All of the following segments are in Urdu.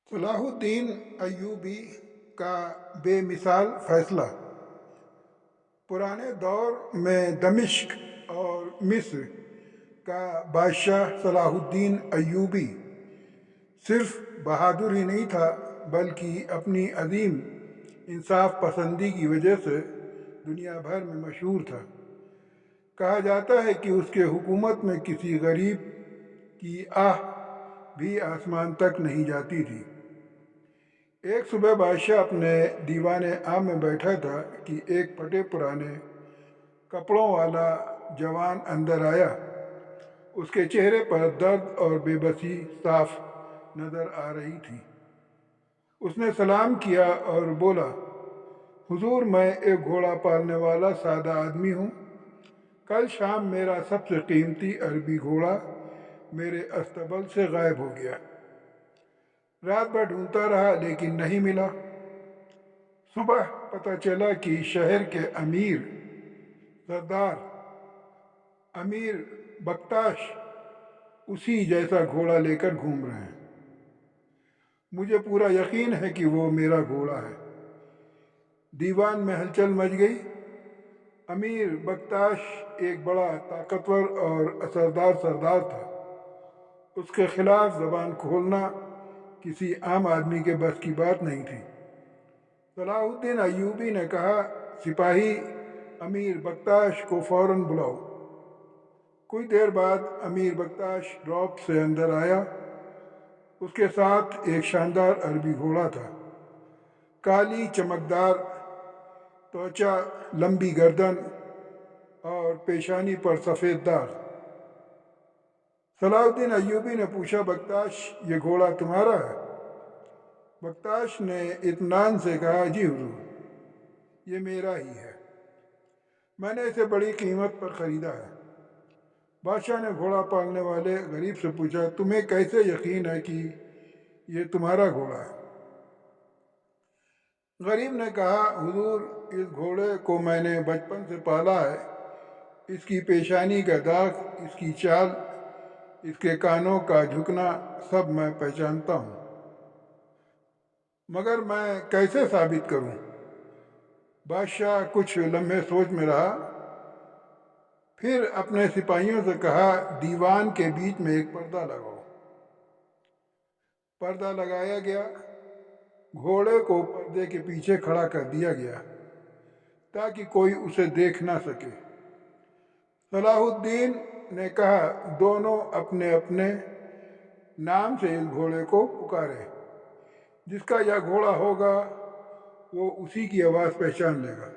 صلاح الدین ایوبی کا بے مثال فیصلہ پرانے دور میں دمشق اور مصر کا بادشاہ صلاح الدین ایوبی صرف بہادر ہی نہیں تھا بلکہ اپنی عظیم انصاف پسندی کی وجہ سے دنیا بھر میں مشہور تھا۔ کہا جاتا ہے کہ اس کے حکومت میں کسی غریب کی آہ بھی آسمان تک نہیں جاتی تھی۔ ایک صبح بادشاہ اپنے دیوان عام میں بیٹھا تھا کہ ایک پھٹے پرانے کپڑوں والا جوان اندر آیا۔ اس کے چہرے پر درد اور بے بسی صاف نظر آ رہی تھی۔ اس نے سلام کیا اور بولا، حضور، میں ایک گھوڑا پالنے والا سادہ آدمی ہوں۔ کل شام میرا سب سے قیمتی عربی گھوڑا میرے استبل سے غائب ہو گیا۔ رات بھر ڈھونڈتا رہا لیکن نہیں ملا۔ صبح پتہ چلا کہ شہر کے سردار امیر بختاش اسی جیسا گھوڑا لے کر گھوم رہے ہیں۔ مجھے پورا یقین ہے کہ وہ میرا گھوڑا ہے۔ دیوان میں ہلچل مچ گئی۔ امیر بختاش ایک بڑا طاقتور اور اثردار سردار تھا۔ اس کے خلاف زبان کھولنا کسی عام آدمی کے بس کی بات نہیں تھی۔ صلاح الدین ایوبی نے کہا، سپاہی، امیر بختاش کو فوراً بلاؤ۔ کچھ دیر بعد امیر بختاش رعب سے اندر آیا۔ اس کے ساتھ ایک شاندار عربی گھوڑا تھا، کالی چمکدار توچا، لمبی گردن اور پیشانی پر سفید داغ۔ صلاح الدین ایوبی نے پوچھا، بختاش، یہ گھوڑا تمہارا ہے؟ بختاش نے اطمینان سے کہا، جی حضور، یہ میرا ہی ہے۔ میں نے اسے بڑی قیمت پر خریدا ہے۔ بادشاہ نے گھوڑا پالنے والے غریب سے پوچھا، تمہیں کیسے یقین ہے کہ یہ تمہارا گھوڑا ہے؟ غریب نے کہا، حضور، اس گھوڑے کو میں نے بچپن سے پالا ہے۔ اس کی پیشانی کا داغ، اس کی چال، اس کے کانوں کا جھکنا سب میں پہچانتا ہوں، مگر میں کیسے ثابت کروں؟ بادشاہ کچھ لمحے سوچ میں رہا، پھر اپنے سپاہیوں سے کہا، دیوان کے بیچ میں ایک پردہ لگاؤ۔ پردہ لگایا گیا۔ گھوڑے کو پردے کے پیچھے کھڑا کر دیا گیا تاکہ کوئی اسے دیکھ نہ سکے۔ صلاح الدین نے کہا، دونوں اپنے اپنے نام سے اس گھوڑے کو پکارے۔ جس کا یہ گھوڑا ہوگا وہ اسی کی آواز پہچان لے گا۔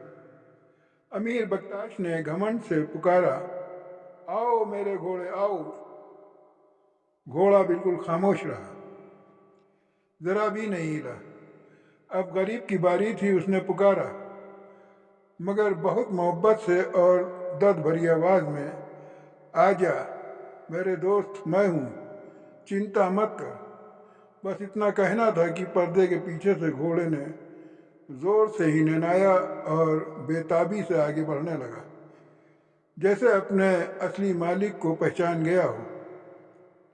امیر بختاش نے گھمنڈ سے پکارا، آؤ میرے گھوڑے آؤ۔ گھوڑا بالکل خاموش رہا، ذرا بھی نہیں ہلا۔ اب غریب کی باری تھی۔ اس نے پکارا، مگر بہت محبت سے اور درد بھری آواز میں، آجا میرے دوست، میں ہوں، چنتا مت کر۔ بس اتنا کہنا تھا کہ پردے کے پیچھے سے گھوڑے نے زور سے ہی ننایا اور بے تابی سے آگے بڑھنے لگا، جیسے اپنے اصلی مالک کو پہچان گیا ہو۔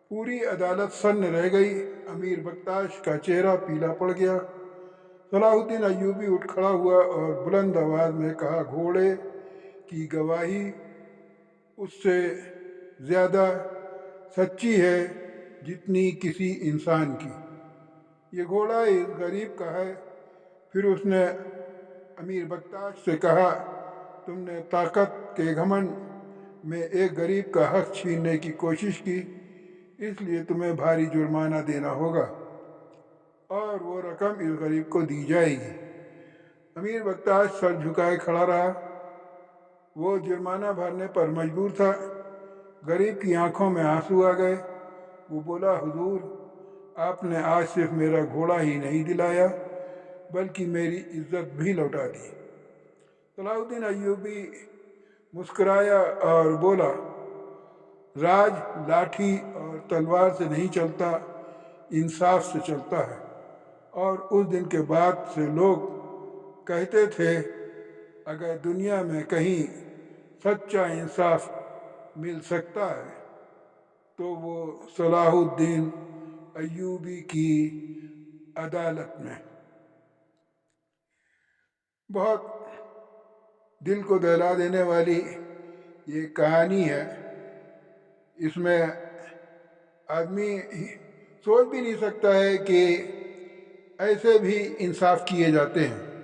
پوری عدالت سن رہ گئی۔ امیر بختاش کا چہرہ پیلا پڑ گیا۔ صلاح الدین ایوبی اٹھ کھڑا ہوا اور بلند آواز میں کہا، گھوڑے کی گواہی اس سے زیادہ سچی ہے جتنی کسی انسان کی۔ یہ گھوڑا اس غریب کا ہے۔ پھر اس نے امیر بختاش سے کہا، تم نے طاقت کے گھمنڈ میں ایک غریب کا حق چھیننے کی کوشش کی، اس لیے تمہیں بھاری جرمانہ دینا ہوگا اور وہ رقم اس غریب کو دی جائے گی۔ امیر بختاش سر جھکائے کھڑا رہا۔ وہ جرمانہ بھرنے پر مجبور تھا۔ غریب کی آنکھوں میں آنسو آ گئے۔ وہ بولا، حضور، آپ نے آج صرف میرا گھوڑا ہی نہیں دلایا بلکہ میری عزت بھی لوٹا دی۔ صلاح الدین ایوبی مسکرایا اور بولا، راج لاٹھی اور تلوار سے نہیں چلتا، انصاف سے چلتا ہے۔ اور اس دن کے بعد سے لوگ کہتے تھے، اگر دنیا میں کہیں سچا انصاف مل سکتا ہے تو وہ صلاح الدین ایوبی کی عدالت میں۔ بہت دل کو دہلا دینے والی یہ کہانی ہے۔ اس میں آدمی سوچ بھی نہیں سکتا ہے کہ ایسے بھی انصاف کیے جاتے ہیں۔